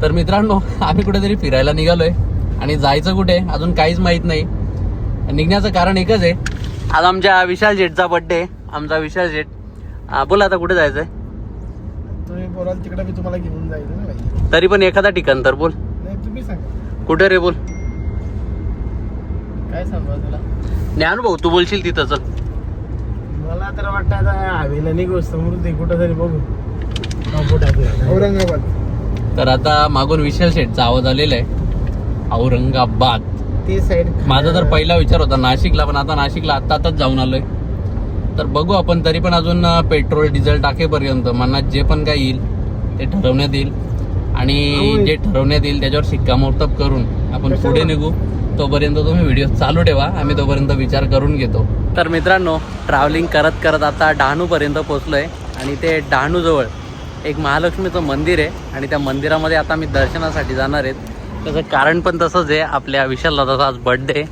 तर मित्रांनो, आम्ही कुठेतरी फिरायला निघालोय आणि जायचं कुठे अजून काहीच माहित नाही. निघण्याचं कारण एकच आहे, आज आमच्या विशाल शेठचा बर्थडे. आमचा विशाल शेठ. बोला आता कुठे जायचंय? तुम्ही बोलाल तिकडे मी तुम्हाला घेऊन जाईल ना भाई. तरी पण एखादा ठिकाण तर बोल. नाही तुम्ही सांगा कुठे रे बोल. काय सांगू तुला. ज्ञान भाऊ तू बोलशील तिथं चल. मला तर वाटतं आता हवेला निघू समोर ते कुठं तरी बघू. औरंगाबाद. तर आता मागून विशाल शेठचा आवाज आलेला आहे. औरंगाबाद ती साईड. माझा तर पहिला विचार होता नाशिकला, पण आता नाशिकला आताच जाऊन आलोय. तर बघू आपण. तरी पण अजून पेट्रोल डिझेल टाकेपर्यंत मनात जे पण काय येईल ते ठरवण्यात येईल आणि जे ठरवण्यात येईल त्याच्यावर शिक्कामोर्तब करून आपण पुढे निघू. तोपर्यंत तुम्ही व्हिडिओ चालू ठेवा, आम्ही तोपर्यंत विचार करून घेतो. तर मित्रांनो, ट्रॅव्हलिंग करत करत आता डहाणूपर्यंत पोहोचलोय आणि ते डहाणूजवळ एक महालक्ष्मीचं मंदिर आहे आणि त्या मंदिरामध्ये आता मी दर्शनासाठी जाणार आहेत. त्याचं कारण पण तसंच आहे, आपल्या विशाल दादाचा आज बर्थडे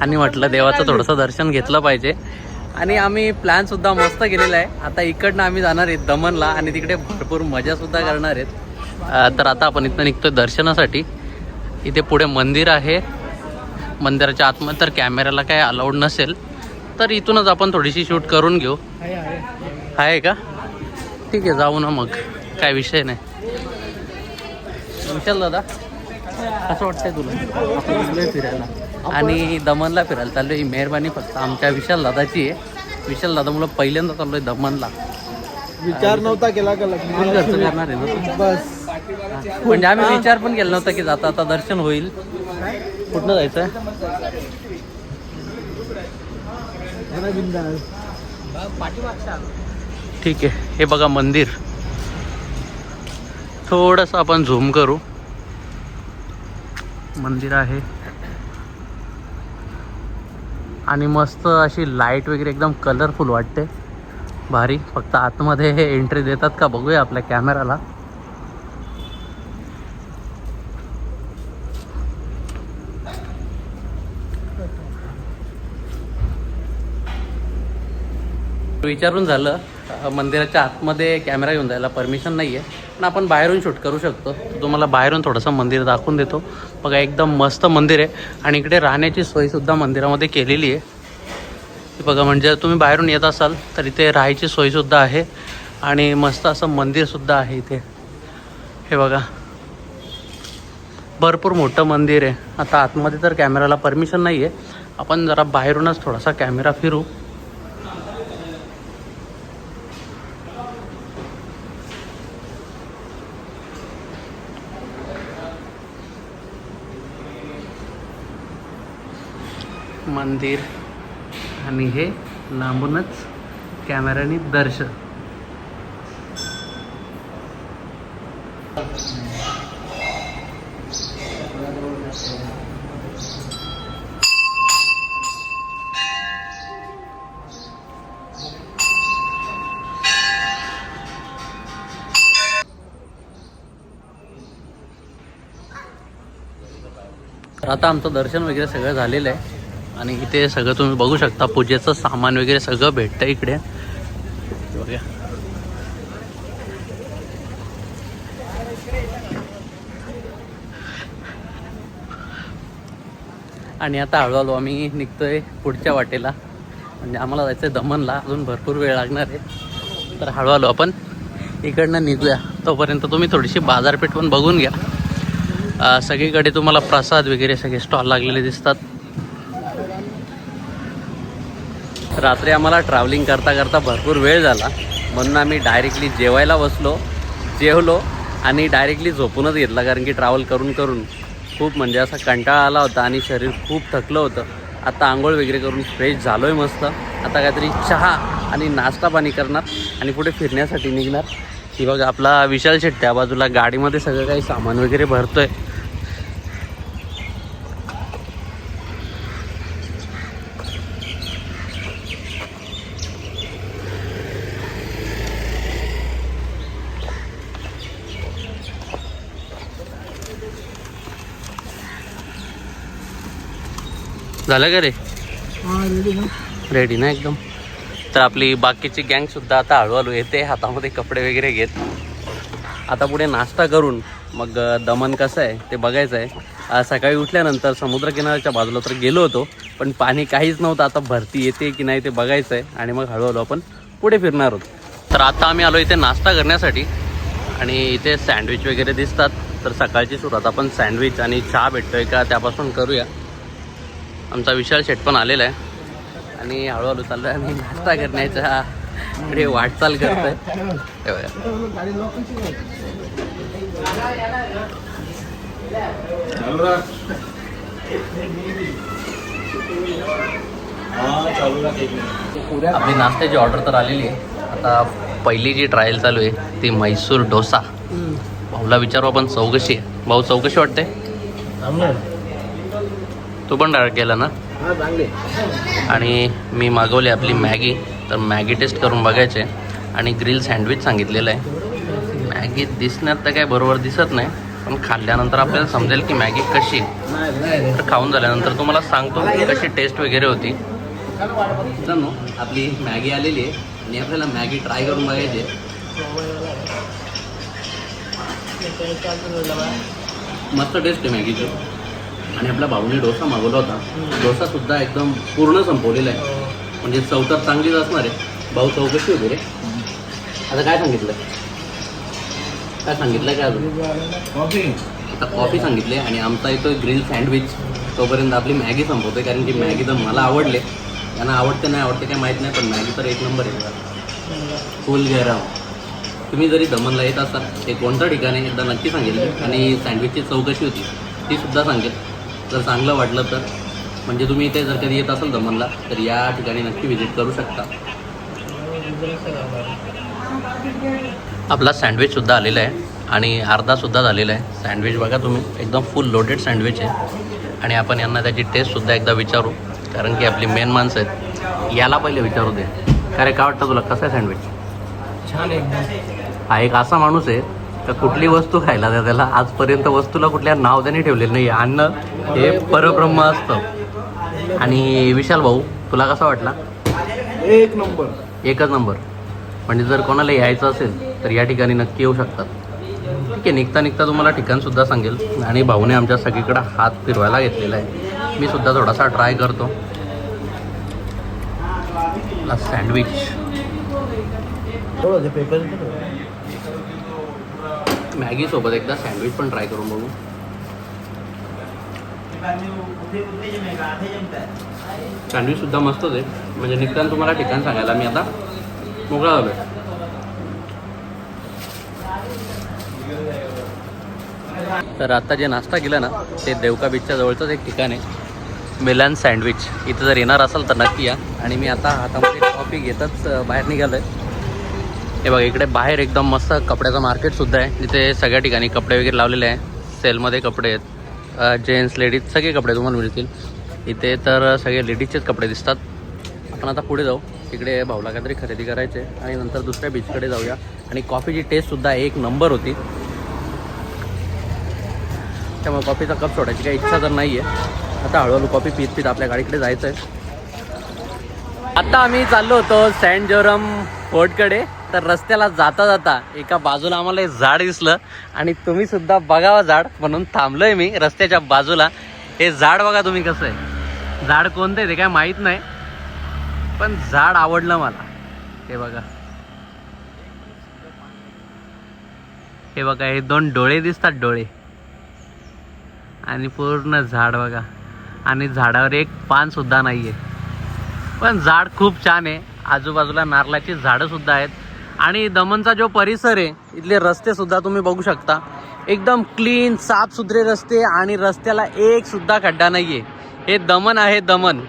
आणि म्हटलं देवाचं थोडंसं दर्शन घेतलं पाहिजे. आणि आम्ही प्लॅनसुद्धा मस्त केलेला आहे. आता इकडनं आम्ही जाणार आहेत दमनला आणि तिकडे भरपूर मजासुद्धा करणार आहेत. तर आता आपण इथं निघतोय दर्शनासाठी. इथे पुढे मंदिर आहे. मंदिराच्या आतमध्ये तर कॅमेऱ्याला काय अलाउड नसेल, तर इथूनच आपण थोडीशी शूट करून घेऊ. आहे का? ठीक आहे, जाऊ ना मग, काय विषय नाही. विशाल दादा, असं वाटतंय तुला आपण चाललोय फिरायला आणि दमनला फिरायला चाललोय. ही मेहरबानी फक्त आमच्या विशाल दादाची आहे. विशाल दादा मुलं पहिल्यांदा चाललोय दमनला. विचार नव्हता केला का फुल खर्च करणार आहे ना बस. म्हणजे आम्ही विचार पण केला नव्हता की जाता आता दर्शन होईल. कुठनं जायचं? ठीक आहे, हे बघा मंदिर. थोडंसं आपण झूम करू. मंदिर आहे आणि मस्त अशी लाईट वगैरे एकदम कलरफुल वाटते, भारी. फक्त आतमध्ये हे एंट्री देतात का बघूया आपल्या कॅमेराला. विचारून झालं, मंदिराच्या आतमध्ये कॅमेरा घेऊन जायला परमिशन नाही आहे, पण आपण बाहेरून शूट करू शकतो. तुम्हाला बाहेरून थोडंसं मंदिर दाखवून देतो. बघा एकदम मस्त मंदिर आहे आणि इकडे राहण्याची सोयसुद्धा मंदिरामध्ये केलेली आहे. बघा, म्हणजे तुम्ही बाहेरून येत असाल तर इथे राहायची सोयसुद्धा आहे आणि मस्त असं मंदिरसुद्धा आहे इथे. हे बघा, भरपूर मोठं मंदिर आहे. आता आतमध्ये तर कॅमेराला परमिशन नाही आहे, आपण जरा बाहेरूनच थोडासा कॅमेरा फिरू. मंदिर आणि हे लांबूनच कॅमेऱ्याने दर्शन. तर आता आमचं दर्शन वगैरे सगळं झालेलं आहे आणि इथे सगळं तुम्ही बघू शकता. पूजेचं सामान वगैरे सगळं भेटतं इकडे. बघा, आणि आता हळूहळू आम्ही निघतोय पुढच्या वाटेला. म्हणजे आम्हाला जायचं आहे दमनला, अजून भरपूर वेळ लागणार आहे. तर हळूहळू आपण इकडनं निघूया. तोपर्यंत तुम्ही थोडीशी बाजारपेठ पण बघून घ्या. सगळीकडे तुम्हाला प्रसाद वगैरे सगळे स्टॉल लागलेले दिसतात. रात्री आम्हाला ट्रॅव्हलिंग करता करता भरपूर वेळ झाला, म्हणून आम्ही डायरेक्टली जेवायला बसलो, जेवलो आणि डायरेक्टली झोपूनच घेतला. कारण की ट्रॅव्हल करून करून खूप म्हणजे असा कंटाळा आला होता आणि शरीर खूप थकलं होतं. आता आंघोळ वगैरे करून फ्रेश झालो आहे मस्त. आता काहीतरी चहा आणि नाश्ता पाणी करणार आणि पुढे फिरण्यासाठी निघणार. ही बघा आपला विशाल शेठ त्या बाजूला गाडीमध्ये सगळं काही सामान वगैरे भरतोय. झालं का रे? रेडी ना एकदम. तर आपली बाकीची गँगसुद्धा आता हळूहळू येते, हातामध्ये कपडे वगैरे घेत. आता पुढे नाश्ता करून मग दमन कसं आहे ते बघायचं आहे. सकाळी उठल्यानंतर समुद्रकिनाऱ्याच्या बाजूला तर गेलो होतो, पण पाणी काहीच नव्हतं. आता भरती येते की नाही ते बघायचं आहे आणि मग हळूहळू आपण पुढे फिरणार आहोत. तर आता आम्ही आलो इथे नाश्ता करण्यासाठी आणि इथे सँडविच वगैरे दिसतात. तर सकाळची सुरुवात आपण सँडविच आणि चहा भेटतोय का त्यापासून करूया. आमचा विशाल शेट पण आलेला आहे आणि हळूहळू चाललो आहे आम्ही नाश्ता करण्याच्या कडे वाटचाल करतोय. आपली नाश्त्याची ऑर्डर तर आलेली आहे. आता पहिली जी ट्रायल चालू आहे ती म्हैसूर डोसा. भाऊला विचारू आपण चौकशी आहे. भाऊ चौकशी वाटते? तू पण डायरेक्ट केला ना? आणि मी मागवली आपली मॅगी. तर मॅगी टेस्ट करून बघायचे आणि ग्रिल सँडविच सांगितलेलं आहे. मॅगी दिसण्यात तर काय बरोबर दिसत नाही, पण खाल्ल्यानंतर आपल्याला समजेल की मॅगी कशी. तर खाऊन झाल्यानंतर तुम्हाला सांगतो कशी टेस्ट वगैरे होती. मित्रांनो आपली मॅगी आलेली आहे आणि आपल्याला मॅगी ट्राय करून बघायची आहे. मस्त टेस्ट आहे मॅगीची. आणि आपल्या भाऊने डोसा मागवला होता. डोसासुद्धा एकदम पूर्ण संपवलेला आहे, म्हणजे चव तर चांगलीच असणार आहे. भाऊ चौकशी होती रे. आता काय सांगितलं काय अजून? आता कॉफी सांगितले आणि आमचा येतो ग्रिल सँडविच. तोपर्यंत आपली मॅगी संपवतोय, कारण की मॅगी तर मला आवडले. त्यांना आवडते नाही आवडते काय माहीत नाही, पण मॅगी तर एक नंबर आहे. फुल गैराव. तुम्ही जरी दमनला येत असाल ते कोणतं ठिकाण आहे एकदा नक्की सांगेल. आणि सँडविचची चव कशी होती ती सुद्धा सांगेल. जर चांगलं वाटलं तर, म्हणजे तुम्ही इथे जर कधी येत असाल दमनला तर या ठिकाणी नक्की व्हिजिट करू शकता. आपला सँडविचसुद्धा आलेला आहे आणि अर्धासुद्धा झालेला आहे. सँडविच बघा तुम्ही, एकदम फुल लोडेड सँडविच आहे. आणि आपण यांना त्याची टेस्टसुद्धा एकदा विचारू, कारण की आपली मेन माणसं आहेत. याला पहिले विचारू दे. काय रे, काय वाटतं तुला, कसं आहे सँडविच? छान एकदम. हा एक असा माणूस आहे तर कुठली वस्तू खायला द्या त्याला, आजपर्यंत वस्तूला कुठल्या नाव त्याने ठेवलेलं नाही. अन्न हे परब्रह्म असतं. आणि विशाल भाऊ तुला कसा वाटला? एक नंबर. एकच नंबर. म्हणजे जर कोणाला यायचं असेल तर या ठिकाणी नक्की येऊ शकतात. ठीक आहे, निघता तुम्हाला ठिकाणसुद्धा सांगेल. आणि भाऊने आमच्या सगळीकडे हात फिरवायला घेतलेला आहे. मी सुद्धा थोडासा ट्राय करतो. सँडविच मॅगी सोबत एकदा सँडविच पण ट्राय करून बघू. सँडविच सुद्धा मस्तच आहे. म्हणजे निघताना तुम्हाला ठिकाण सांगायला मी आता मोकळा झालो. तर आता जे नाश्ता केला ना ते देवका बीचच्या जवळचंच एक ठिकाण आहे, मिलन सँडविच. इथं जर येणार असाल तर नक्की या. आणि मी आता हातामध्ये कॉफी घेतच बाहेर निघालो आहे. हे बघा इकडे बाहेर एकदम मस्त कपड्याचं मार्केटसुद्धा आहे, जिथे सगळ्या ठिकाणी कपडे वगैरे लावलेले आहे. सेलमध्ये कपडे आहेत, जेंट्स लेडीज सगळे कपडे तुम्हाला मिळतील इथे. तर सगळे लेडीजचेच कपडे दिसतात. आपण आता पुढे जाऊ. तिकडे भाऊला काहीतरी खरेदी करायचे आणि नंतर दुसऱ्या बीचकडे जाऊया. आणि कॉफीची टेस्टसुद्धा एक नंबर होती, त्यामुळे कॉफीचा कप सोडायची काही इच्छा तर नाही आहे. आता हळूहळू कॉफी पीत आपल्या गाडीकडे जायचं आहे. आता आम्ही चाललो होतो सेंट जोरम फोर्टकडे. तर रस्त्याला जाता जाता एका बाजूला आम्हाला एक झाड दिसलं आणि तुम्ही सुद्धा बघावं झाड, म्हणून थांबलोय मी रस्त्याच्या बाजूला. हे झाड बघा तुम्ही कसं आहे. झाड कोणतं आहे ते काय माहीत नाही, पण झाड आवडलं मला. हे बघा, हे बघा, हे दोन डोळे दिसतात, डोळे. आणि पूर्ण झाड बघा. आणि झाडावर एक पान सुद्धा नाहीये, पण झाड खूप छान आहे. आजूबाजूला नारळाची झाडं सुद्धा आहेत. आणि दमनचा जो परिसर आहे, इथले रस्ते सुद्धा तुम्ही बघू शकता, एकदम क्लीन साफसुथरे रस्ते. आणि रस्त्याला एक सुद्धा खड्डा नाहीये. हे दमन आहे, दमन.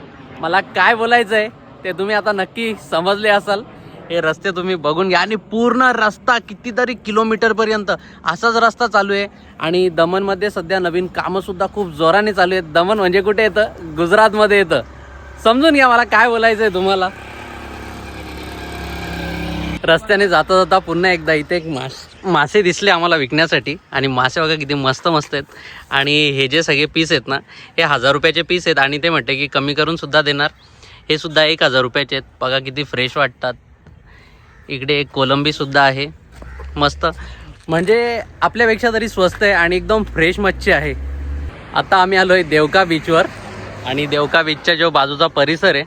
मला काय बोलायचं आहे ते तुम्ही आता नक्की समजले असाल. हे रस्ते तुम्ही बघून घ्या. आणि पूर्ण रस्ता कितीतरी किलोमीटरपर्यंत असाच रस्ता चालू आहे. आणि दमनमध्ये सध्या नवीन कामंसुद्धा खूप जोराने चालू आहेत. दमन म्हणजे कुठे येतं? गुजरातमध्ये येतं. समजून घ्या मला काय बोलायचं आहे तुम्हाला. रस्त्याने जाता जाता पुन्हा एकदा इथे एक मासे दिसले आम्हाला विकण्यासाठी. आणि मासे बघा किती मस्त मस्त आहेत. आणि हे जे सगळे पीस आहेत ना, हे 1000 रुपयाचे पीस आहेत. आणि ते म्हणते की कमी करून सुद्धा देणार. हे सुद्धा 1000 रुपयाचे आहेत. बघा किती फ्रेश वाटतात. इकडे एक कोलंबी सुद्धा आहे मस्त. म्हणजे आपल्यापेक्षा तरी स्वस्त आहे आणि एकदम फ्रेश मच्छी आहे. आता आम्ही आलो आहे देवका बीचवर आणि देवका बीचच्या जो बाजूचा परिसर आहे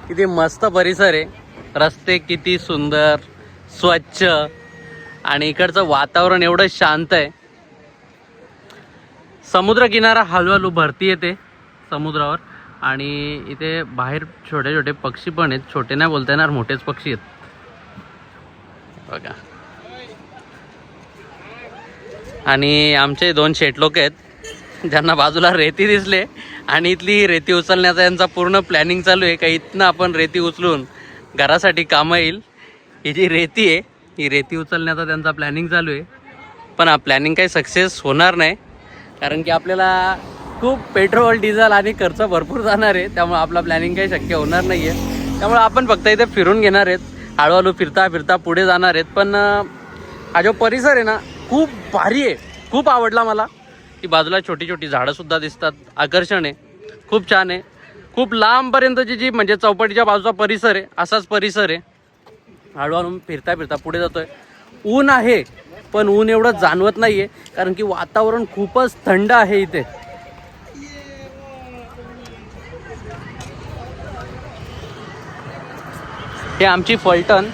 किती मस्त परिसर आहे. रस्ते किती सुंदर स्वच्छ आणि इकडचं वातावरण एवढं शांत आहे. समुद्रकिनारा हळूहळू भरती येते समुद्रावर आणि इथे बाहेर छोटे छोटे पक्षी पण आहेत. छोटे नाही बोलता येणार, मोठेच पक्षी आहेत बघा. आणि आमचे 2 शेटलोक आहेत ज्यांना बाजूला रेती दिसले आणि इथली रेती उचलण्याचा यांचा पूर्ण प्लॅनिंग चालू आहे. का इथनं आपण रेती उचलून घरासाठी कामं येईल. ही जी रेती आहे ही रेती उचलण्याचा त्यांचा प्लॅनिंग चालू आहे. पण हा प्लॅनिंग काही सक्सेस होणार नाही कारण की आपल्याला खूप पेट्रोल डिझेल आणि खर्च भरपूर जाणार आहे. त्यामुळे आपला प्लॅनिंग काही शक्य होणार नाही आहे. त्यामुळे आपण फक्त इथे फिरून घेणार आहेत. हळूहळू फिरता फिरता पुढे जाणार आहेत. पण हा जो परिसर आहे ना खूप भारी आहे. खूप आवडला मला. ती बाजूला छोटी छोटी झाडंसुद्धा दिसतात. आकर्षण आहे. खूप छान आहे. खूप लांबपर्यंतची जी म्हणजे चौपाटीच्या बाजूचा परिसर आहे असाच परिसर आहे. हळूहळू फिरता फिरता पुढे जातोय. ऊन आहे पण ऊन एवढं जाणवत नाही आहे कारण की वातावरण खूपच थंड आहे इथे. हे आमची फलटण.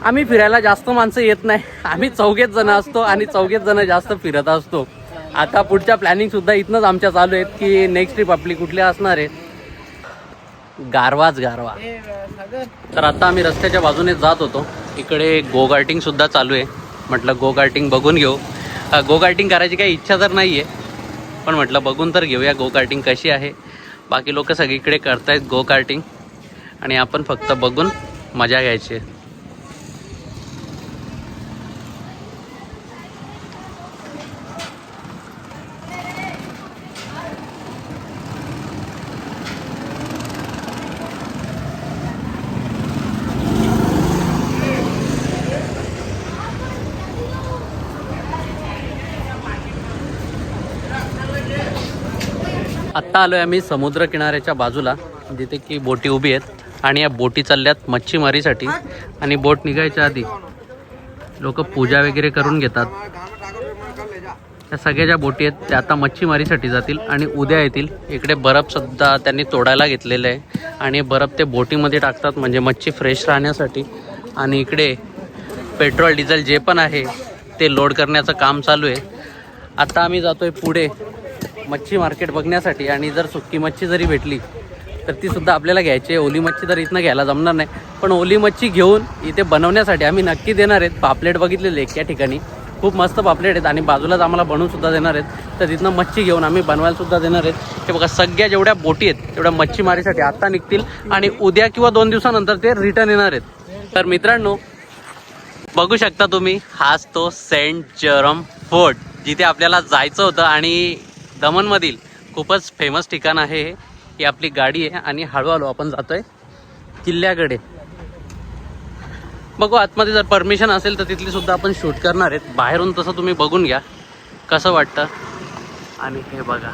आम्ही फिरायला जास्त माणसं येत नाही. आम्ही 4 जण असतो आणि 4 जण जास्त फिरत असतो. आता पुढच्या प्लॅनिंग सुद्धा इथनंच आमच्या चालू आहेत की नेक्स्ट ट्रिप आपली कुठली असणार आहे. गारवाच गारवा. तर आता आम्ही रस्त्याच्या बाजूने जात होतो. इकडे गो कार्टिंग सुद्धा चालू आहे. म्हटलं गो कार्टिंग बघून घेऊ. गो कार्टिंग करायची काही इच्छा तर नाही आहे पण म्हटलं बघून तर घेऊया गो कार्टिंग कशी आहे. बाकी लोक सगळीकडे करतायत गो कार्टिंग आणि आपण फक्त बघून मजा घ्यायची. आत्ता आलो आहे आम्ही समुद्र किनाऱ्याच्या बाजूला जिथे की बोटी उभी आहेत आणि या बोटी चालल्यात मच्छीमारीसाठी. आणि बोट निघायच्या आधी लोक पूजा वगैरे करून घेतात. या सगळ्या ज्या बोटी आहेत त्या आता मच्छीमारीसाठी जातील आणि उद्या येतील. इकडे बर्फसुद्धा त्यांनी तोडायला घेतलेलं आहे आणि बर्फ ते बोटीमध्ये टाकतात म्हणजे मच्छी फ्रेश राहण्यासाठी. आणि इकडे पेट्रोल डिझेल जे पण आहे ते लोड करण्याचं काम चालू आहे. आता आम्ही जातोय पुढे मच्छी मार्केट बघण्यासाठी आणि जर सुक्की मच्छी जरी भेटली तर ती सुद्धा आपल्याला घ्यायची आहे. ओली मच्छी तर इथनं घ्यायला जमणार नाही पण ओली मच्छी घेऊन इथे बनवण्यासाठी आम्ही नक्की देणार आहेत. पापलेट बघितलेले एक या ठिकाणी खूप मस्त पापलेट आहेत आणि बाजूलाच आम्हाला बनवून सुद्धा देणार आहेत. तर तिथनं मच्छी घेऊन आम्ही बनवायला सुद्धा देणार आहेत. हे बघा सगळ्या जेवढ्या बोटी आहेत तेवढ्या मच्छीमारीसाठी आत्ता निघतील आणि उद्या किंवा 2 दिवसानंतर ते रिटर्न येणार आहेत. तर मित्रांनो बघू शकता तुम्ही हाच तो सेंट जेरोम फोर्ट जिथे आपल्याला जायचं होतं आणि दमनमधील खूपच फेमस ठिकाण आहे. ही आपली गाडी आहे आणि हळूहळू आपण जातोय किल्ल्याकडे. बघू आतमध्ये जर परमिशन असेल तर तिथली सुद्धा आपण शूट करणार आहेत. बाहेरून तसं तुम्ही बघून घ्या कसं वाटतं. आणि हे बघा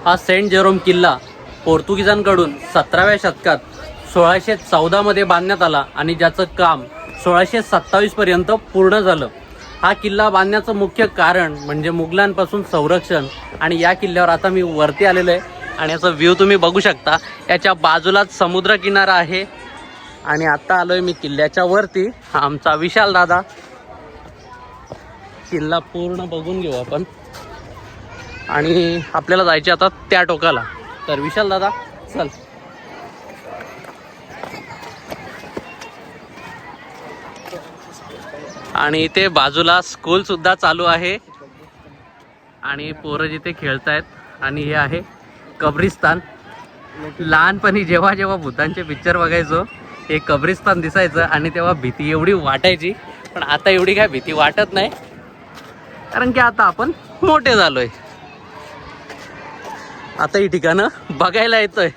हा सेंट जेरोम किल्ला पोर्तुगीजांकडून 17व्या शतकात 1614 मध्ये बांधण्यात आला आणि ज्याचं काम 1627 पर्यंत पूर्ण झालं. हा किल्ला बांधण्याचं मुख्य कारण म्हणजे मुघलांपासून संरक्षण. आणि या किल्ल्यावर आता मी वरती आलेलो आहे आणि याचा व्ह्यू तुम्ही बघू शकता. याच्या बाजूलाच समुद्र किनारा आहे आणि आता आलोय मी किल्ल्याच्या वरती. हा आमचा विशाल दादा. किल्ला पूर्ण बघून घेऊ आपण आणि आपल्याला जायचे आता त्या टोकाला. तर विशाल दादा चल. आणि इथे बाजूला स्कूल सुद्धा चालू आहे आणि पोरं जिथे खेळतायत. आणि हे आहे कब्रिस्तान. लहानपणी जेव्हा जेव्हा भूतांचे पिक्चर बघायचो हे कब्रिस्तान दिसायचं आणि तेव्हा भीती एवढी वाटायची पण आता एवढी काय भीती वाटत नाही कारण की आता आपण मोठे झालोय. आता ही ठिकाणं बघायला येतोय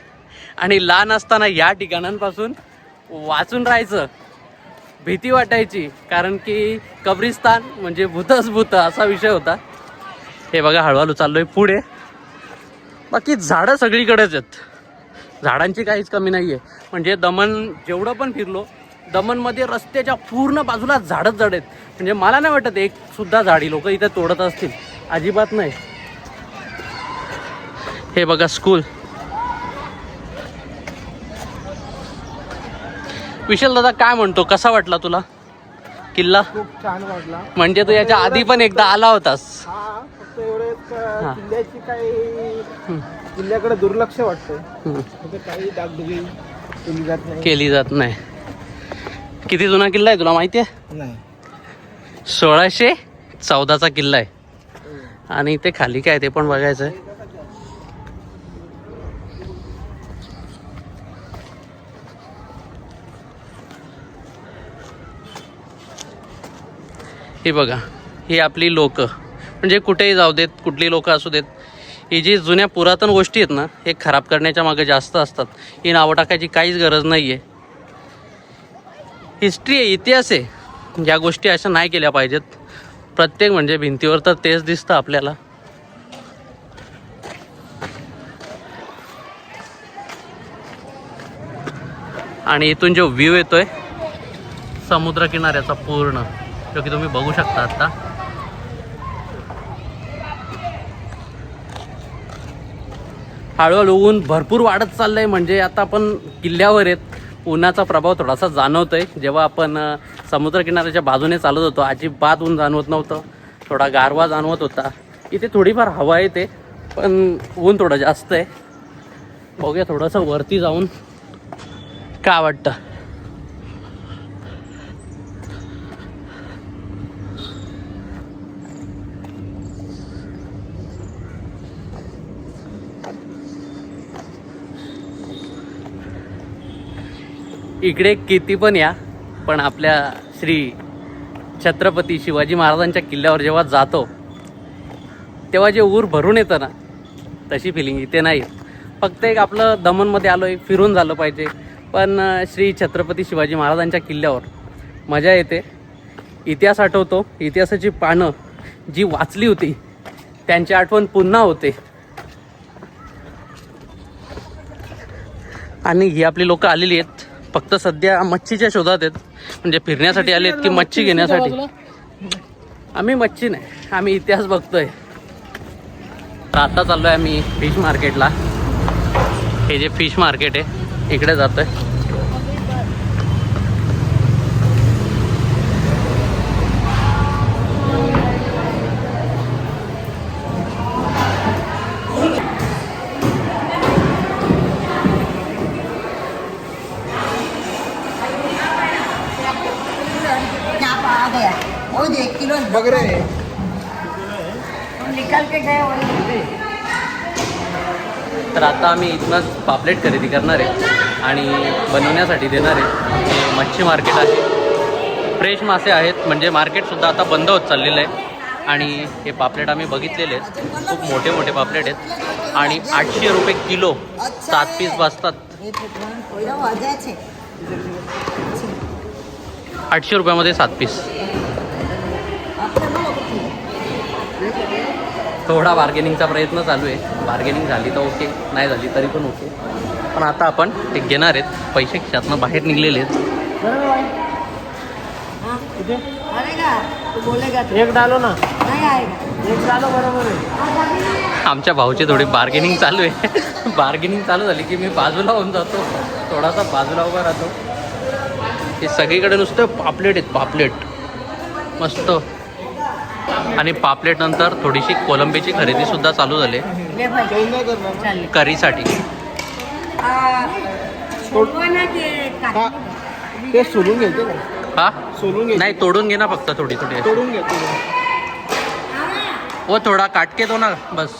आणि लहान असताना या ठिकाणांपासून वाचून राहायचं, भीती वाटायची, कारण की कब्रिस्तान म्हणजे भूतच भूत असा विषय होता. हे बघा हळूहळू चाललोय पुढे. बाकी झाडं सगळीकडेच आहेत, झाडांची काहीच कमी नाही आहे. म्हणजे दमण जेवढं पण फिरलो, दमणमध्ये रस्त्याच्या पूर्ण बाजूला झाडच झाड आहेत. म्हणजे मला नाही वाटत एक सुद्धा झाडी लोक इथे तोडत असतील, अजिबात नाही. हे बघा स्कूल. विशाल दादा काय म्हणतो, कसा वाटला तुला किल्ला? खूप छान वाटला. म्हणजे तू याच्या आधी पण एकदा आला होतास. हा, फक्त एवढेच किल्ल्याची काही किल्ल्याकडे दुर्लक्ष वाटतंय. काही डागडुगी केली जात नाही. किती जुना किल्ला आहे तुला माहिती आहे? नाही. 1614चा किल्ला आहे. आणि ते खाली काय ते पण बघायचं आहे. हे बघा, ही आपली लोक, म्हणजे कुठेही जाऊ देत, कुठली लोक असू देत, ही जी जुन्या पुरातन गोष्टी आहेत ना, हे खराब करण्याच्या मागे जास्त असतात. ही नावं टाकायची काहीच गरज नाही आहे. हिस्ट्री आहे, इतिहास आहे. या गोष्टी अशा नाही केल्या पाहिजेत. प्रत्येक म्हणजे भिंतीवर तर तेच दिसतं आपल्याला. आणि इथून जो व्ह्यू येतोय समुद्र किनाऱ्याचा पूर्ण, जो की तुम्ही बघू शकता आता. हळूहळू ऊन भरपूर वाढत चाललंय. म्हणजे आता आपण किल्ल्यावर आहेत, उन्हाचा प्रभाव थोडासा जाणवतोय. जेव्हा आपण समुद्रकिनाऱ्याच्या बाजूने चालत होतो अजिबात ऊन जाणवत नव्हतं, थोडा गारवा जाणवत होता. इथे थोडीफार हवा येते, पण ऊन थोडं जास्त आहे. बघूया थोडंसं वरती जाऊन काय वाटतं. इकडे किती पण या, पण आपल्या श्री छत्रपती शिवाजी महाराजांच्या किल्ल्यावर जेव्हा जातो तेव्हा जे ऊर भरून येतं ना, तशी फिलिंग इथे नाही. फक्त एक आपलं दमणमध्ये आलो आहे, फिरून झालं पाहिजे. पण श्री छत्रपती शिवाजी महाराजांच्या किल्ल्यावर मजा येते. इतिहास आठवतो, इतिहासाची पानं जी वाचली होती त्यांची आठवण पुन्हा होते. आणि ही आपली लोक आलेली आहेत, फक्त सध्या मच्छीच्या शोधात आहेत. म्हणजे फिरण्यासाठी आले आहेत की मच्छी घेण्यासाठी? आम्ही मच्छी नाही, आम्ही इतिहास बघतोय. तर आता चाललोय आम्ही फिश मार्केटला. हे जे फिश मार्केट आहे इकडे जातोय. बघ रे, निकाल के गए. तर आता आम्ही इथनंच पापलेट खरेदी करणार आहे आणि बनवण्यासाठी देणार आहे. हे मच्छी मार्केट आहे, फ्रेश मासे आहेत. म्हणजे मार्केटसुद्धा आता बंद होत चाललेलं आहे. आणि हे पापलेट आम्ही बघितलेले आहेत, खूप मोठे मोठे पापलेट आहेत. आणि 800 रुपये किलो 7 पीस बसतात. 800 रुपयामध्ये 7 पीस. थोडा बार्गेनिंगचा प्रयत्न चालू आहे. बार्गेनिंग झाली तर ओके, नाही झाली तरी पण ओके. पण आता आपण ते घेणार आहेत. पैसे खिशातनं बाहेर निघलेले आहेत. एक डालो ना, नहीं एक डालो, बरोबर आहे. आमच्या भाऊची थोडी बार्गेनिंग चालू आहे. बार्गेनिंग चालू झाली की मी बाजूला होऊन जातो, थोडासा बाजूला उभा राहतो. हे सगळीकडे नुसतं पापलेट आहेत, पापलेट मस्त. आणि पापलेट नंतर थोडीशी कोलंबीची खरेदी सुद्धा चालू झाली करीसाठी. ते सोलून घ्यायचे ना. हा, सोलून घ्यायचे. नाही तोडून घे ना, फक्त थोडी थोडी. तोडून घ्या. वो थोडा काटके दो ना बस.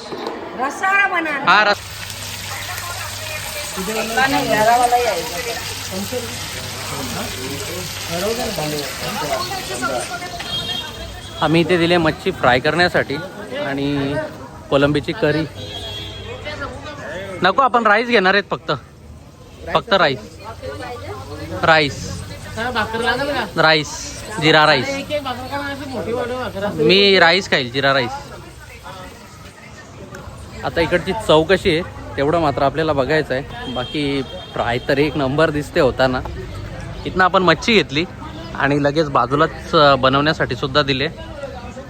रसा बना. हा रस. आम्ही इथे दिले मच्छी फ्राय करण्यासाठी आणि कोलंबीची करी. नको, आपण राईस घेणार आहेत फक्त. फक्त राईस राईस भाकर लागेल का राईस जिरा राईस. एक एक भाकर का अशी मोठी वाटू भाकर असते. मी राईस खाईल, जिरा राईस. आता इकडची चव कशी आहे तेवढं मात्र आपल्याला बघायचं आहे. बाकी फ्राय तर एक नंबर दिसते होताना. इथनं आपण मच्छी घेतली आणि लगेच बाजूलाच बनवण्यासाठी सुद्धा दिले.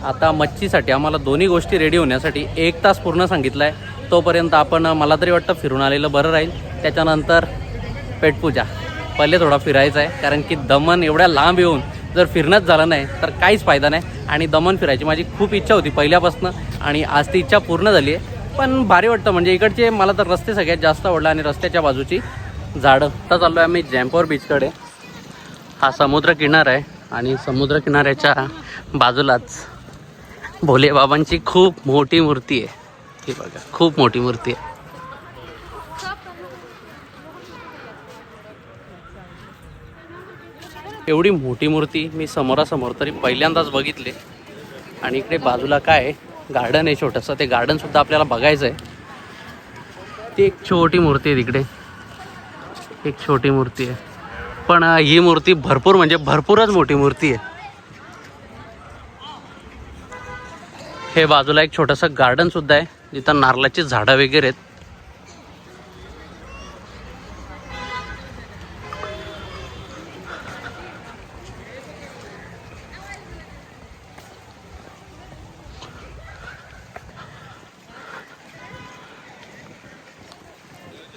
आता मच्छीसाठी आम्हाला दोन्ही गोष्टी रेडी होण्यासाठी 1 तास पूर्ण सांगितला आहे. तोपर्यंत आपण मला तरी वाटतं फिरून आलेलं बरं राहील. त्याच्यानंतर पेटपूजा. पहिले थोडा फिरायचा आहे, कारण की दमन एवढ्या लांब येऊन जर फिरणंच झालं नाही तर काहीच फायदा नाही. आणि दमन फिरायची माझी खूप इच्छा होती पहिल्यापासून आणि आज ती इच्छा पूर्ण झाली आहे. पण भारी वाटतं, म्हणजे इकडचे मला तर रस्ते सगळ्यात जास्त आवडला आणि रस्त्याच्या बाजूची झाडं. आता चाललो आहे आम्ही जॅम्पोर बीचकडे. हा समुद्र किनारा आहे आणि समुद्र किनाऱ्याच्या बाजूलाच भोले बाबांची खूप मोठी मूर्ती आहे. ही बघा, खूप मोठी मूर्ती आहे. एवढी मोठी मूर्ती मी समोरासमोर तरी पहिल्यांदाच बघितली. आणि इकडे बाजूला काय आहे, गार्डन आहे छोटंसं. ते गार्डन सुद्धा आपल्याला बघायचं आहे. ती एक छोटी मूर्ती आहे तिकडे, एक छोटी मूर्ती आहे. पण ही मूर्ती भरपूर म्हणजे भरपूरच मोठी मूर्ती आहे. हे बाजूला एक छोटंसं गार्डन सुद्धा आहे जिथं नारळाची झाडं वगैरे आहेत.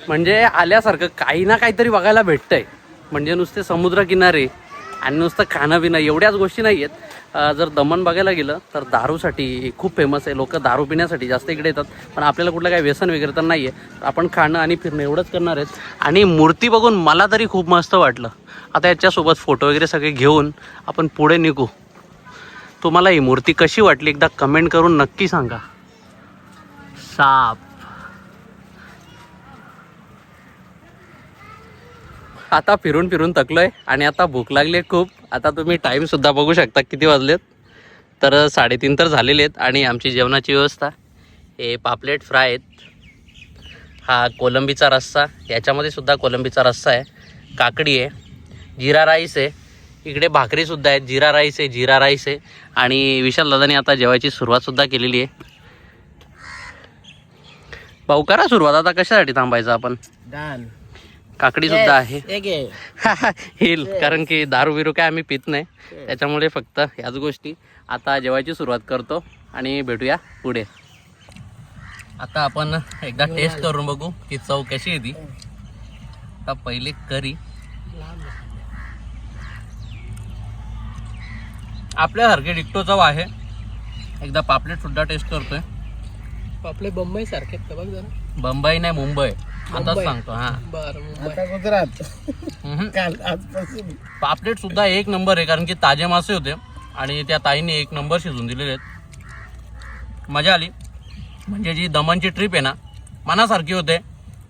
म्हणजे आल्यासारखं काही ना काहीतरी बघायला भेटतंय. म्हणजे नुसते समुद्रकिनारे आणि नुसतं खाणं पिणं एवढ्याच गोष्टी नाही आहेत. जर दमन बघायला गेलं तर दारूसाठी खूप फेमस आहे. लोक दारू पिण्यासाठी जास्त इकडे येतात. पण आपल्याला कुठलं काही व्यसन वगैरे तर नाही आहे. आपण खाणं आणि फिरणं एवढंच करणार आहेत. आणि मूर्ती बघून मला तरी खूप मस्त वाटलं. आता याच्यासोबत फोटो वगैरे सगळे घेऊन आपण पुढे निघू. तुम्हाला ही मूर्ती कशी वाटली एकदा कमेंट करून नक्की सांगा. साप. आता फिरून फिरून थकलोय आणि आता भूक लागली आहे खूप. आता तुम्ही टाईमसुद्धा बघू शकता किती वाजलेत. तर 3:30 तर झालेले आहेत. आणि आमची जेवणाची व्यवस्था, हे पापलेट फ्राय आहेत, हा कोलंबीचा रस्सा, याच्यामध्ये सुद्धा कोलंबीचा रस्सा आहे, काकडी आहे, जिरा राईस आहे, इकडे भाकरीसुद्धा आहेत, जिरा राईस आहे, जिरा राईस आहे. आणि विशाल दादाने आता जेवायची सुरुवातसुद्धा केलेली आहे. भाऊ करा सुरुवात. आता कशासाठी थांबायचं आपण. डन. काकडी सुद्धा आहे. एक आहे. हिल, कारण की दारू बिरू काय आम्ही पित नाही, त्याच्यामुळे फक्त ह्याच गोष्टी. आता जेवायची सुरुवात करतो आणि भेटूया पुढे. आता आपण एकदा टेस्ट करून बघू की चव कशी आहे ती. आता पहिले करी. आपल्यासारखे डिक्टो चव आहे. एकदा पापलेट सुद्धा टेस्ट करतोय. आपले बंबई सारखे बघ जरा. बंबई नाही, मुंबई. आताच सांगतो. हा, आता गुजरात. काल आजपासून पापलेट सुद्धा एक नंबर आहे, कारण की ताजे मासे होते आणि त्या ताईने एक नंबर शिजून दिलेले आहेत. मजा आली. म्हणजे जी दमनची ट्रिप आहे ना, मनासारखी होते.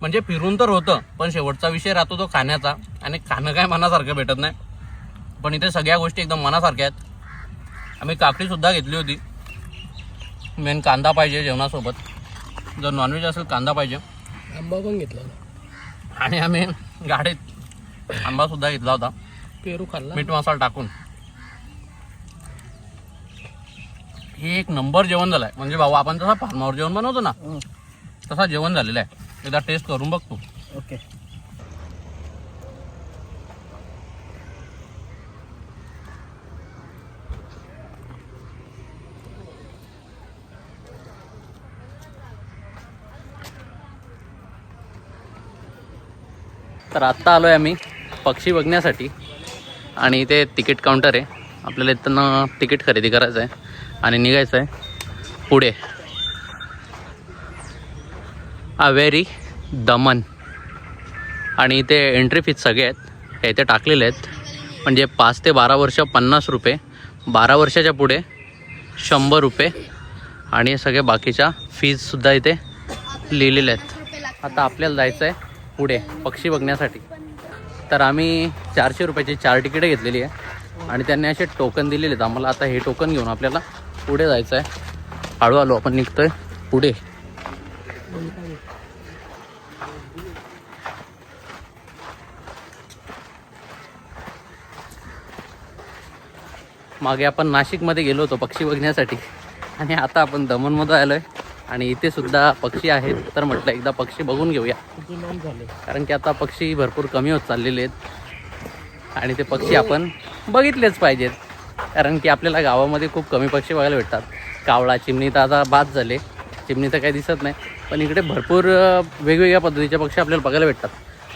म्हणजे फिरून तर होतं, पण शेवटचा विषय राहतो तो खाण्याचा. आणि खाणं काय मनासारखं भेटत नाही, पण इथे सगळ्या गोष्टी एकदम मनासारख्या आहेत. आम्ही काकडी सुद्धा घेतली होती. मेन कांदा पाहिजे जेवणासोबत. जर नॉनव्हेज असेल कांदा पाहिजे. आंबा पण घेतला, आणि आम्ही गाडीत आंबा सुद्धा घेतला होता, पेरू खाल्ला मीठ मसाला टाकून. हे एक नंबर जेवण झालंय. म्हणजे भाऊ आपण तसा फार्मावर जेवण बनवतो ना, तसा जेवण झालेलं आहे. एकदा टेस्ट करून बघ तू. ओके. तर आत्ता आलो आहे आम्ही पक्षी बघण्यासाठी. आणि इथे तिकीट काउंटर आहे. आपल्याला इथनं तिकीट खरेदी करायचं आहे आणि निघायचं आहे पुढे. अवेरी दमन. आणि इथे एंट्री फीज सगळे आहेत, हे इथे टाकलेले आहेत. म्हणजे 5 ते 12 वर्ष 50 रुपये, 12 वर्षाच्या पुढे 100 रुपये. आणि हे सगळे बाकीच्या फीजसुद्धा इथे लिहिलेल्या आहेत. आता आपल्याला जायचं आहे पुढे पक्षी बघण्यासाठी. तर आम्ही 400 रुपयाची 4 तिकीटं घेतलेली आहे आणि त्यांनी असे टोकन दिलेले आहेत आम्हाला. आता हे टोकन घेऊन आपल्याला पुढे जायचं आहे. हळूहळू आपण निघतोय पुढे. मागे आपण नाशिकमध्ये गेलो होतो पक्षी बघण्यासाठी आणि आता आपण दमणमध्ये आलो आहे आणि इथे सुद्धा पक्षी आहेत. तर म्हटलं एकदा पक्षी बघून घेऊया, किती लांब झाले. कारण की आता पक्षी भरपूर कमी होत चाललेले आहेत आणि ते पक्षी आपण बघितलेच पाहिजेत. कारण की आपल्याला गावामध्ये खूप कमी पक्षी बघायला भेटतात. कावळा, चिमणी तर आता बाद झाले, चिमणी तर काही दिसत नाही, पण इकडे भरपूर वेगवेगळ्या पद्धतीचे पक्षी आपल्याला बघायला भेटतात.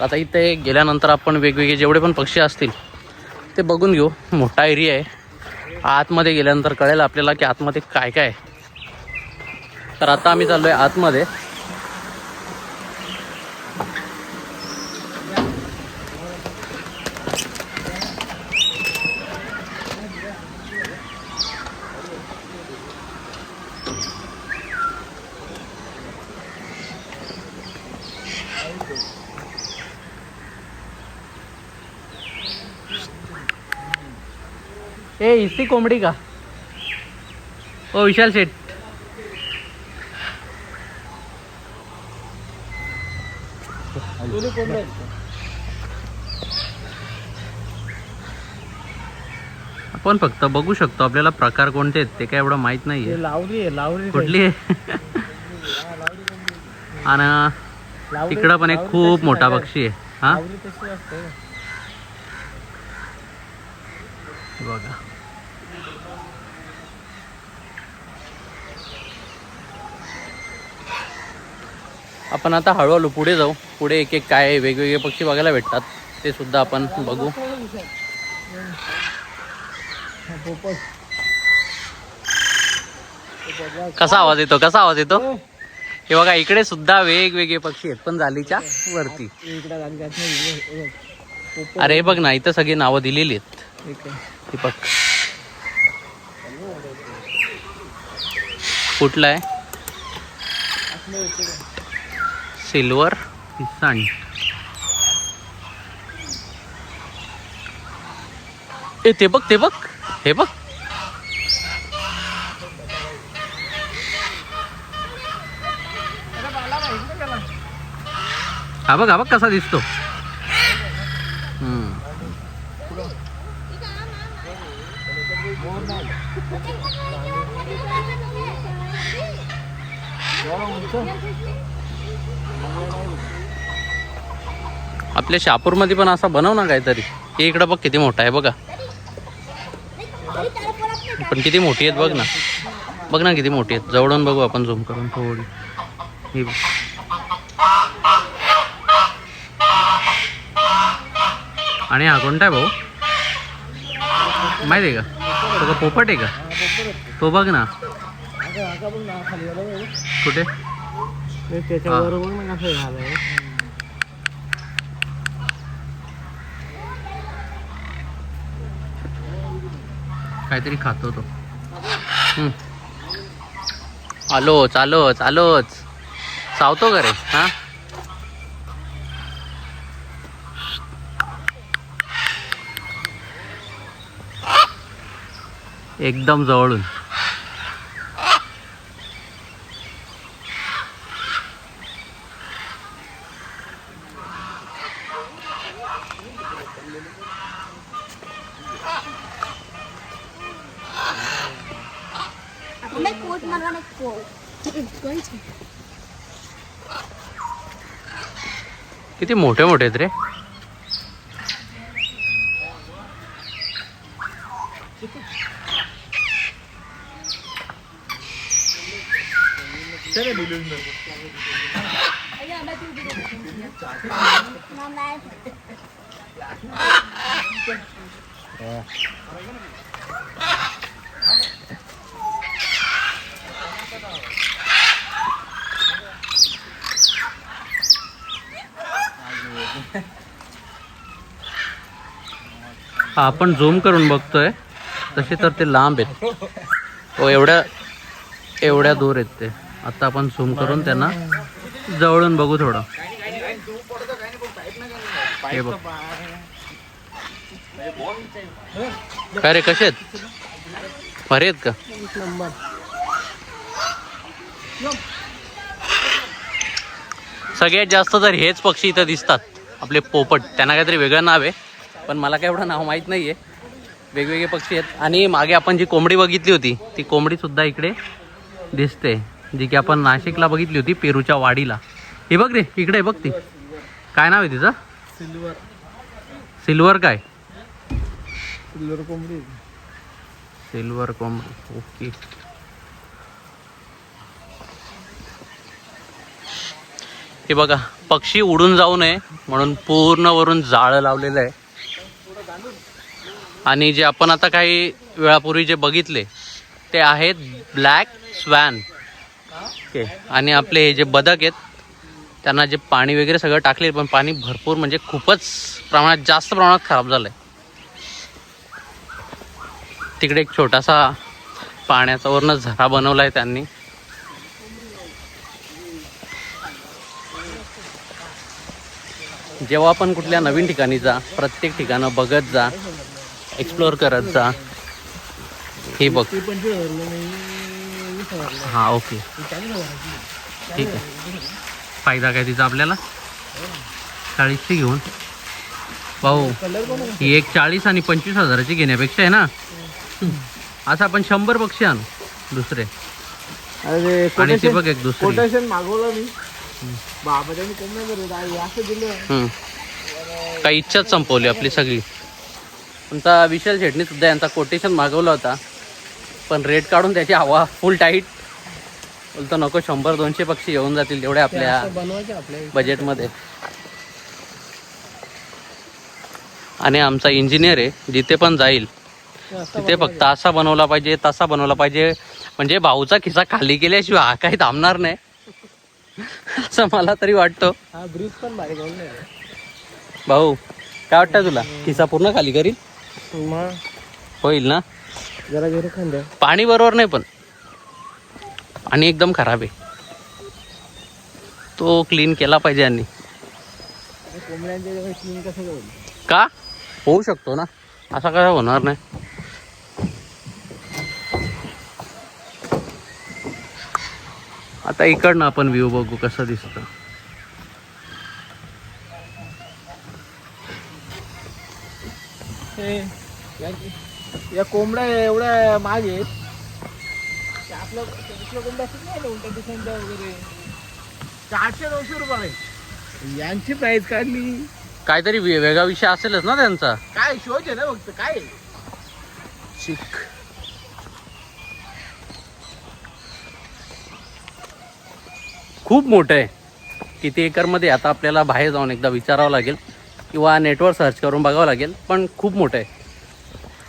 आता इथे गेल्यानंतर आपण वेगवेगळे जेवढे पण पक्षी असतील ते बघून घेऊ. मोठा एरिया आहे, आतमध्ये गेल्यानंतर कळेल आपल्याला की आतमध्ये काय काय आहे. तर आता आम्ही चाललो आहे आतमध्ये. ए इसी कोंबडी का ओ विशाल शेठ. आपण फक्त बघू शकतो, आपल्याला प्रकार कोणते आहेत ते काय एवढं माहित नाहीये. लावली आहे, लावली कुठली आहे आणि तिकडं पण एक खूप मोठा पक्षी आहे. हा लावली तशी असते. बघा आपण आता हळूहळू पुढे जाऊ. पुढे एक एक काय वेगवेगळे पक्षी बघायला भेटतात ते सुद्धा आपण बघू. कसा आवाज येतो, कसा आवाज येतो हे बघा. इकडे सुद्धा वेगवेगळे पक्षी आहेत पण जालीच्या वरती. अरे हे बघ ना, इथं सगळी नावं दिलेली आहेत. दीपक कुठला आहे? सिल्वर पिसांट. ए ते बघ, ते बघ, हे बघ. हा बघ, हा बघ कसा दिसतो. आपल्या शहापूरमध्ये पण असा बनव ना काहीतरी. हे इकडं बघ किती मोठा आहे बघा, पण किती मोठी आहेत बघ ना. बघ ना किती मोठी आहेत. जवळून बघू आपण झूम करून थोडी. ही बघ. आणि हा कोणता आहे भाऊ माहिती आहे का? तो का पोपट आहे का? तो बघ ना कुठे त्याच्या बरोबर मग असं झालंय. काहीतरी खातो तो. आलोच आलोच आलोच. चावतो का रे? हा एकदम जवळून. किती मोठे मोठे आहेत रे. आपण झूम करून बघतोय तसे तर ते लांब आहेत. हो एवढ्या दूर आहेत ते. आता आपण झूम करून त्यांना जवळून बघू थोडं. हे बघ काय रे, कसे आहेत? भारी आहेत का? सगळ्यात जास्त तर हेच पक्षी इथं दिसतात, आपले पोपट. त्यांना काहीतरी वेगळं नाव आहे पण मला काय एवढं नाव माहीत नाही आहे. वेगवेगळे पक्षी आहेत. आणि मागे आपण जी कोंबडी बघितली होती ती कोंबडी सुद्धा इकडे दिसते, जी की आपण नाशिकला बघितली होती पेरूच्या वाडीला. हे बघ रे, इकडे बघ ती. काय नाव आहे तिचं? सिल्वर. सिल्वर काय? सिल्वर कोंबडी. सिल्वर कोंबडी. ओके. हे बघा, पक्षी उडून जाऊ नये म्हणून पूर्ण वरून जाळं लावलेलं आहे. आणि जे आपण आता काही वेळापूर्वी जे बघितले ते आहेत ब्लॅक स्वॅन. ओके. आणि आपले हे जे बदक आहेत त्यांना जे पाणी वगैरे सगळं टाकले, पण पाणी भरपूर म्हणजे खूपच प्रमाणात, जास्त प्रमाणात खराब झालं आहे. तिकडे एक छोटासा पाण्याचा वरनं झरा बनवला आहे त्यांनी. जेव्हा आपण कुठल्या नवीन ठिकाणी जा, प्रत्येक ठिकाणं बघत जा, एक्सप्लोअर करत जा. हे बघ. हां, ओके, ठीक आहे. फायदा काय तिचा आपल्याला? 40ची घेऊन भाऊ, ही एक 40 आणि 25,000ची घेण्यापेक्षा आहे ना, असं आपण 100 पक्षी आणू दुसरे. अरे आणि ते बघ एक दुसरी. कोटेशन मागवलं मी. बाबा त्यांनी कोंबड्या असं दिलं. काही इच्छाच संपवली आपली सगळी. आमचा विशाल शेटणी सुद्धा यांचा कोटेशन मागवला होता, पण रेट काढून त्याची हवा फुल टाईट. बोलतो नको, 100-200 पक्षी येऊन जातील तेवढ्या आपल्या बजेटमध्ये. आणि आमचा इंजिनियर आहे, जिथे पण जाईल तिथे फक्त असा बनवला पाहिजे, तसा बनवला पाहिजे, म्हणजे भाऊचा खिसा खाली केल्याशिवाय हा काही थांबणार नाही, असं मला तरी वाटतं. हा ब्रिज पण भारी बनवलाय भाऊ. काय वाटतं तुला? खिसा पूर्ण खाली करील? मग होईल ना? जरा घरी खांद्या. पाणी बरोबर नाही, पण पाणी एकदम खराब आहे. तो क्लीन केला पाहिजे. आणि कोंबड्यांच्या क्लीन कसं होईल? का होऊ शकतो ना, असा काय होणार नाही. आता इकडनं आपण व्ह्यू बघू कसं दिसतं. या कोंबड्या एवढ्या महाग आहेत. आपलं दुसऱ्या कोंबड्या असतात नाही ना, उलट्या दिसांच्या वगैरे 400-900 रुपये. यांची प्राइस काढली. काहीतरी वेगळा विषय असेलच ना त्यांचा. काय शोच आहे ना फक्त. काय चिक खूप मोठं आहे. किती एकरमध्ये आता आपल्याला बाहेर जाऊन एकदा विचारावं लागेल किंवा नेटवर सर्च करून बघावं लागेल, पण खूप मोठं आहे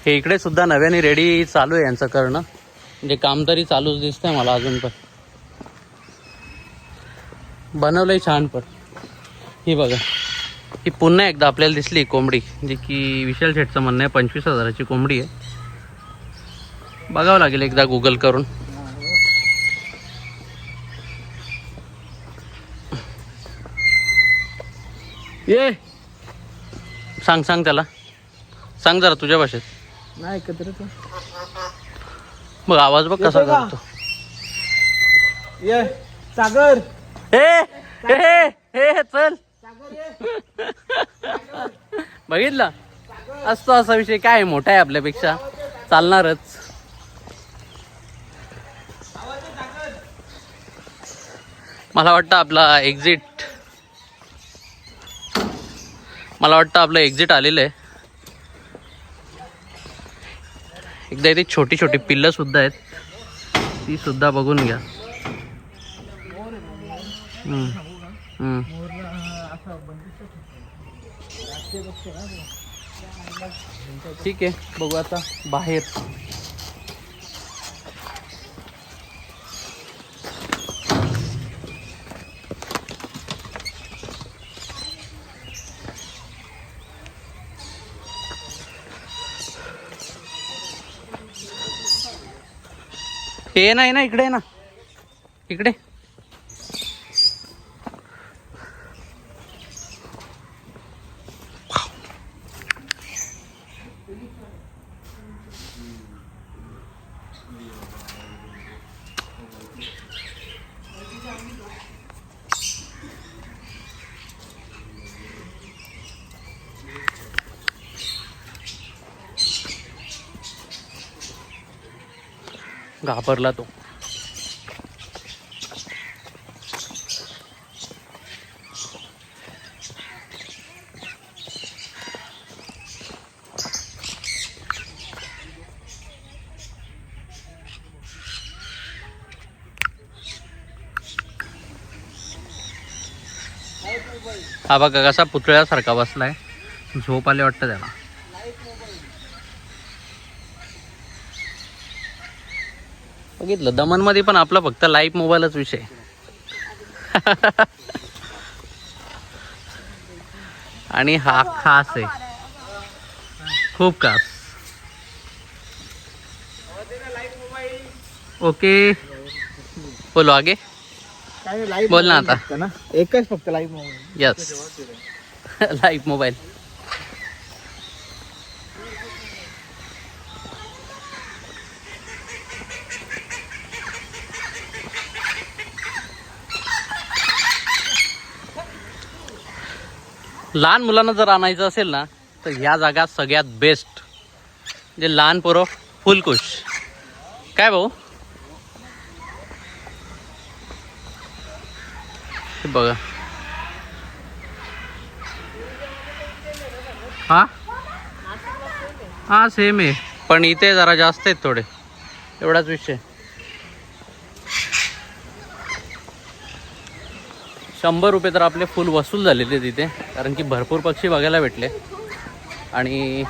हे. इकडे सुद्धा नव्याने रेडी चालू आहे यांचं करणं, म्हणजे काम तरी चालूच दिसतंय मला अजून. पण बनवलंय छान. पण ही बघा, ही पुन्हा एकदा आपल्याला दिसली कोंबडी, जी की विशाल शेठचं म्हणणं आहे 25,000ची कोंबडी आहे. बघावं लागेल एकदा गुगल करून. ये सांग त्याला, सांग जरा तुझ्या भाषेत. नाही एकत्र बघ आवाज बघ कसा येतोय का? करतो. ये सागर. हे चल. बघितलं, असतो असा विषय. काय मोठा आहे आपल्यापेक्षा, चालणारच. मला वाटतं आपला एक्झिट आलेलं आहे. एकदा इथे छोटी छोटी पिल्लं सुद्धा आहेत, ती सुद्धा बघून घ्या. ठीक आहे, बघू आता बाहेर. हे नाही ना, इकडे ना, इकडे. घाबरला तो. हा बघा कसा पुतळ्यासारखा बसलाय. झोप आले वाटतं त्याला. बघितलं दमन मध्ये पण आपला फक्त लाईव्ह मोबाईलच विषय. आणि हा खास आहे, खूप खास. ओके बोलो आगे. काय लाईव्ह बोल ना आता. ना, एकच फक्त live mobile. Yes live mobile. लहान मुलांना जर आणायचं असेल ना तर ह्या जागा सगळ्यात बेस्ट. जे लहान पोरं फुल खुश. काय भाऊ हे बघा. हा हा सेम आहे पण इथे जरा जास्त आहेत थोडे, एवढाच विषय. 100 रुपये तर आपले फुल वसूल झालेले तिथे, कारण की भरपूर पक्षी बघायला भेटले. आणि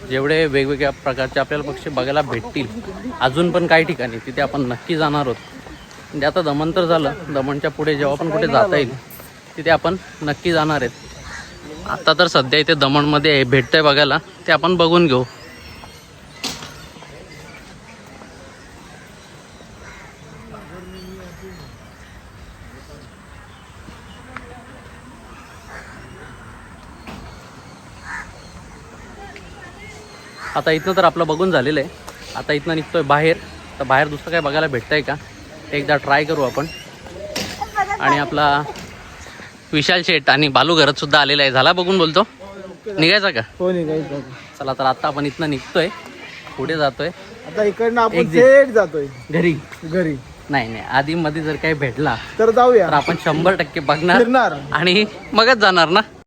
जेवढे वेगवेगळ्या प्रकारचे आपल्याला पक्षी बघायला भेटतील अजून पण काही ठिकाणी तिथे आपण नक्की जाणार आहोत. म्हणजे आता दमन तर झालं, दमनच्या पुढे जेव्हा पण कुठे जाता येईल तिथे आपण नक्की जाणार आहेत. आता तर सध्या इथे दमणमध्ये भेटतंय बघायला, ते आपण बघून घेऊ. आता इथनं तर आपलं बघून झालेलं आहे. आता इथनं निघतोय बाहेर. तर बाहेर दुसरं काय बघायला भेटतंय का एकदा ट्राय करू आपण. आणि आपला विशाल शेठ आणि बालू घरात सुद्धा आलेला आहे. झाला बघून बोलतो निघायचा का? हो निघायचं. चला तर आता आपण इथनं निघतोय, पुढे जातोय. आता इकडनं आपण Exit. थेट जातोय घरी. घरी. नाही आधी मध्ये जर काही भेटला तर जाऊया, तर आपण 100% बघणार फिरणार. आणि मगच जाणार ना.